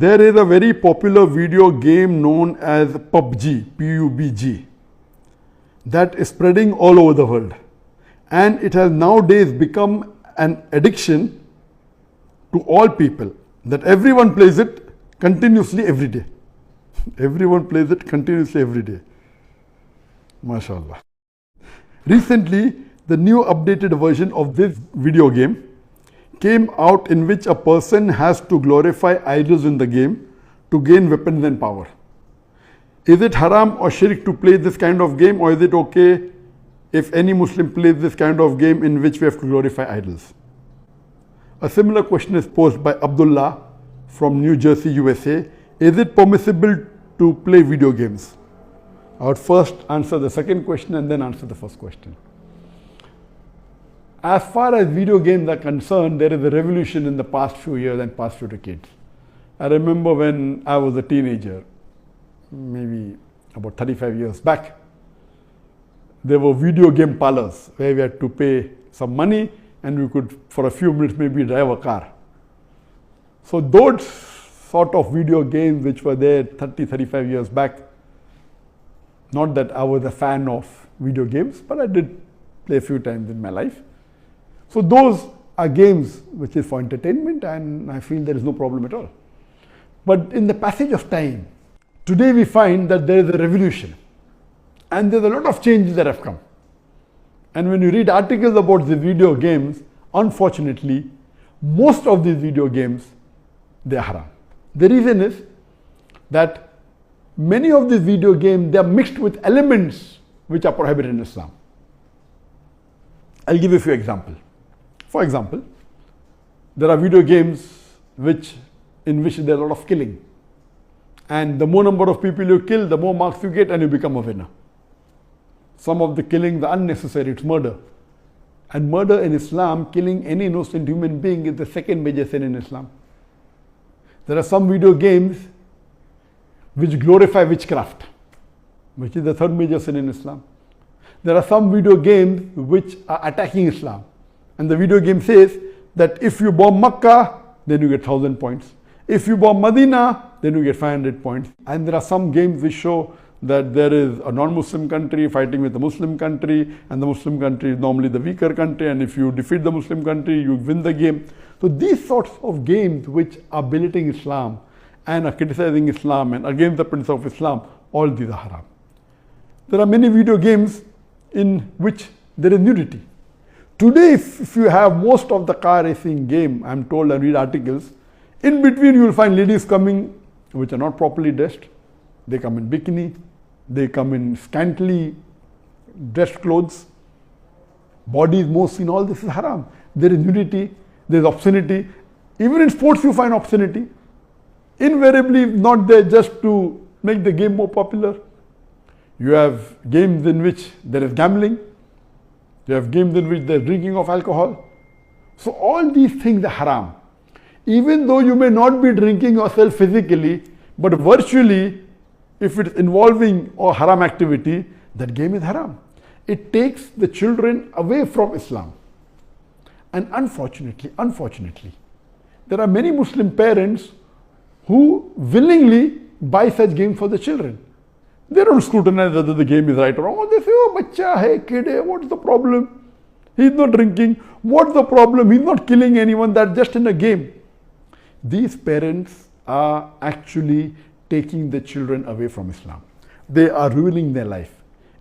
There is a very popular video game known as PUBG, PUBG, that is spreading all over the world. And it has nowadays become an addiction to all people, that everyone plays it continuously every day. Everyone plays it continuously every day. MashaAllah. Recently, the new updated version of this video game came out, in which a person has to glorify idols in the game to gain weapons and power. Is it haram or shirk to play this kind of game, or is it okay if any Muslim plays this kind of game in which we have to glorify idols? A similar question is posed by Abdullah from New Jersey, USA. Is it permissible to play video games? I would first answer the second question and then answer the first question. As far as video games are concerned, there is a revolution in the past few years and past few decades. I remember when I was a teenager, maybe about 35 years back, there were video game parlors where we had to pay some money and we could, for a few minutes, maybe drive a car. So those sort of video games which were there 30, 35 years back, not that I was a fan of video games, but I did play a few times in my life. So those are games which is for entertainment, and I feel there is no problem at all. But in the passage of time, today we find that there is a revolution and there's a lot of changes that have come. And when you read articles about the video games, unfortunately, most of these video games, they are haram. The reason is that many of these video games, they are mixed with elements which are prohibited in Islam. I'll give you a few examples. For example, there are video games in which there is a lot of killing. And the more number of people you kill, the more marks you get and you become a winner. Some of the killing, the unnecessary, it's murder. And murder in Islam, killing any innocent human being, is the second major sin in Islam. There are some video games which glorify witchcraft, which is the third major sin in Islam. There are some video games which are attacking Islam. And the video game says that if you bomb Makkah, then you get 1,000 points. If you bomb Medina, then you get 500 points. And there are some games which show that there is a non-Muslim country fighting with a Muslim country, and the Muslim country is normally the weaker country, and if you defeat the Muslim country, you win the game. So these sorts of games which are belittling Islam and are criticizing Islam and against the principle of Islam, all these are haram. There are many video games in which there is nudity. Today, if you have most of the car racing game, I'm told, and read articles, in between you will find ladies coming which are not properly dressed. They come in bikini, they come in scantily dressed clothes, body is more seen, all this is haram. There is nudity, there is obscenity. Even in sports you find obscenity. Invariably not there just to make the game more popular. You have games in which there is gambling. You have games in which there is drinking of alcohol. So all these things are haram. Even though you may not be drinking yourself physically, but virtually, if it is involving a haram activity, that game is haram. It takes the children away from Islam. And unfortunately, there are many Muslim parents who willingly buy such games for the children. They don't scrutinize whether the game is right or wrong. They say, oh, bacha hai, kid hai, what's the problem? He's not drinking. What's the problem? He's not killing anyone. That's just in a game. These parents are actually taking the children away from Islam. They are ruining their life.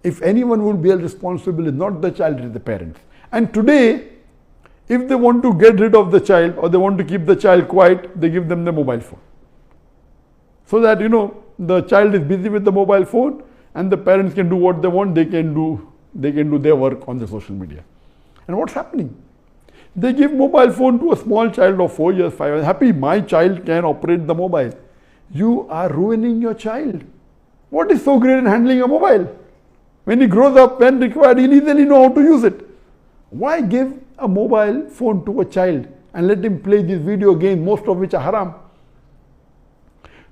If anyone will be responsible, it's not the child, it's the parents. And today, if they want to get rid of the child or they want to keep the child quiet, they give them the mobile phone. So that, the child is busy with the mobile phone and the parents can do what they want, they can do their work on the social media. And what's happening? They give mobile phone to a small child of 4 years, 5 years. Happy, my child can operate the mobile. You are ruining your child. What is so great in handling a mobile? When he grows up, when required, he'll easily know how to use it. Why give a mobile phone to a child and let him play these video games, most of which are haram?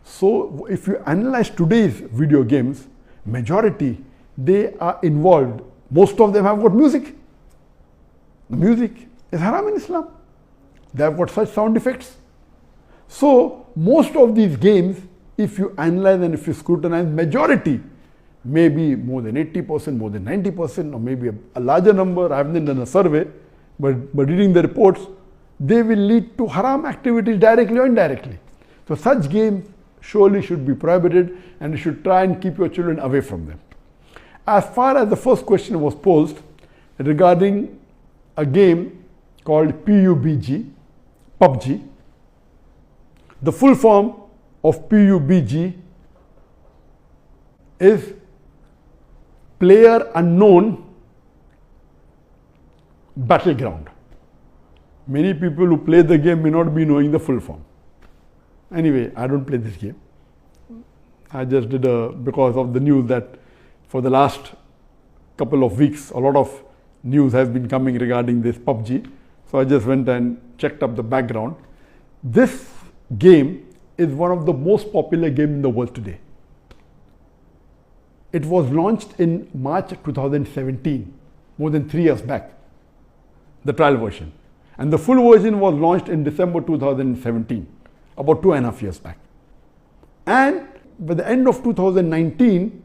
So if you analyze today's video games, majority, they are involved. Most of them have got music. The music is haram in Islam. They have got such sound effects. So most of these games, if you analyze and if you scrutinize, majority, maybe more than 80%, more than 90%, or maybe a larger number, I haven't done a survey, but reading the reports, they will lead to haram activities directly or indirectly. So such games surely should be prohibited, and you should try and keep your children away from them. As far as the first question was posed regarding a game called PUBG, the full form of PUBG is Player Unknown Battleground. Many people who play the game may not be knowing the full form. Anyway, I don't play this game. I just did because of the news that for the last couple of weeks, a lot of news has been coming regarding this PUBG. So I just went and checked up the background. This game is one of the most popular games in the world today. It was launched in March 2017, more than 3 years back, the trial version. And the full version was launched in December 2017, about 2.5 years back. And by the end of 2019,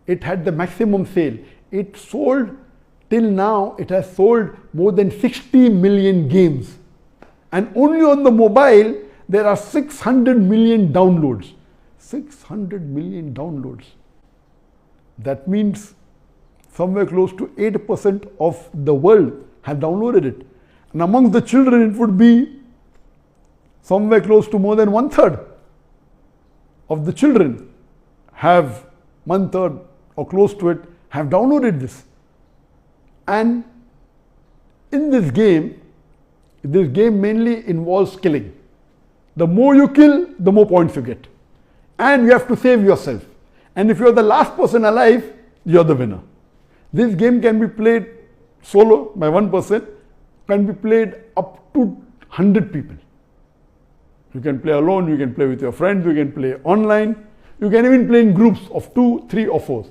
it had the maximum sale. It sold, till now, it has sold more than 60 million games. And only on the mobile, there are 600 million downloads. 600 million downloads. That means somewhere close to 8% of the world have downloaded it. And amongst the children, it would be somewhere close to more than 1/3 of the children have 1/3 or close to it have downloaded this. And in this game mainly involves killing. The more you kill, the more points you get. And you have to save yourself. And if you're the last person alive, you're the winner. This game can be played solo by one person, can be played up to 100 people. You can play alone, you can play with your friends, you can play online, you can even play in groups of 2, 3 or 4.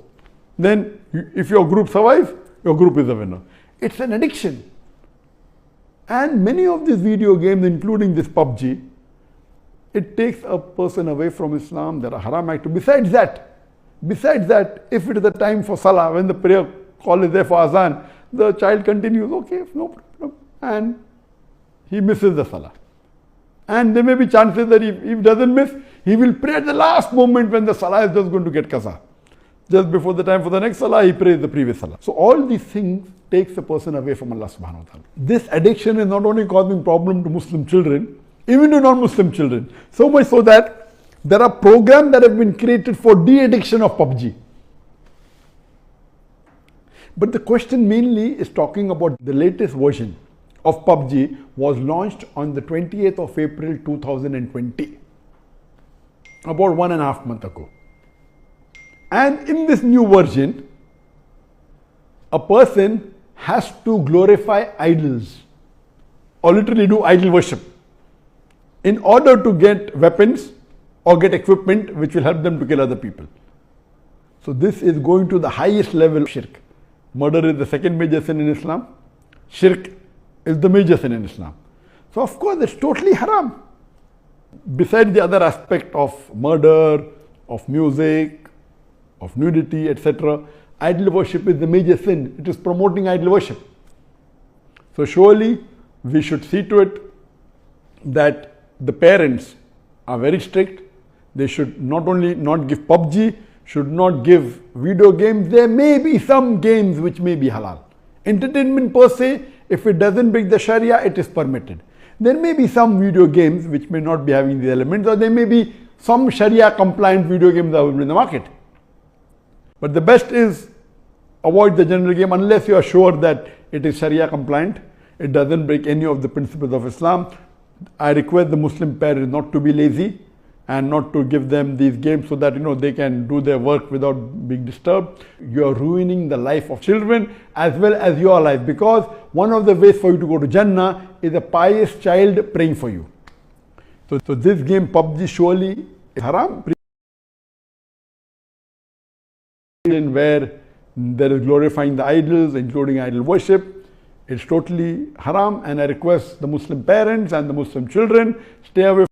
Then if your group survives, your group is the winner. It's an addiction. And many of these video games, including this PUBG, it takes a person away from Islam. There are haram activities. Besides that, if it is the time for Salah, when the prayer call is there for Azan, the child continues, okay, no problem, and he misses the Salah. And there may be chances that if he doesn't miss, he will pray at the last moment when the Salah is just going to get qaza. Just before the time for the next Salah, he prays the previous Salah. So all these things takes a person away from Allah subhanahu wa ta'ala. This addiction is not only causing problem to Muslim children, even to non-Muslim children. So much so that there are programs that have been created for de-addiction of PUBG. But the question mainly is talking about the latest version of PUBG was launched on the 28th of April 2020, about 1.5 months ago. And in this new version, a person has to glorify idols or literally do idol worship in order to get weapons or get equipment which will help them to kill other people. So this is going to the highest level of shirk. Murder is the second major sin in Islam. Shirk is the major sin in Islam. So of course it's totally haram. Besides the other aspect of murder, of music, of nudity, etc., idol worship is the major sin. It is promoting idol worship. So surely we should see to it that the parents are very strict. They should not only not give PUBG, should not give video games. There may be some games which may be halal. Entertainment per se, if it doesn't break the Sharia, it is permitted. There may be some video games which may not be having the elements, or there may be some Sharia compliant video games available in the market. But the best is avoid the general game unless you are sure that it is Sharia compliant. It doesn't break any of the principles of Islam. I request the Muslim parents not to be lazy and not to give them these games so that they can do their work without being disturbed. You are ruining the life of children as well as your life, because one of the ways for you to go to Jannah is a pious child praying for you. So this game PUBG surely is haram, where there is glorifying the idols, including idol worship. It's totally haram, and I request the Muslim parents and the Muslim children stay away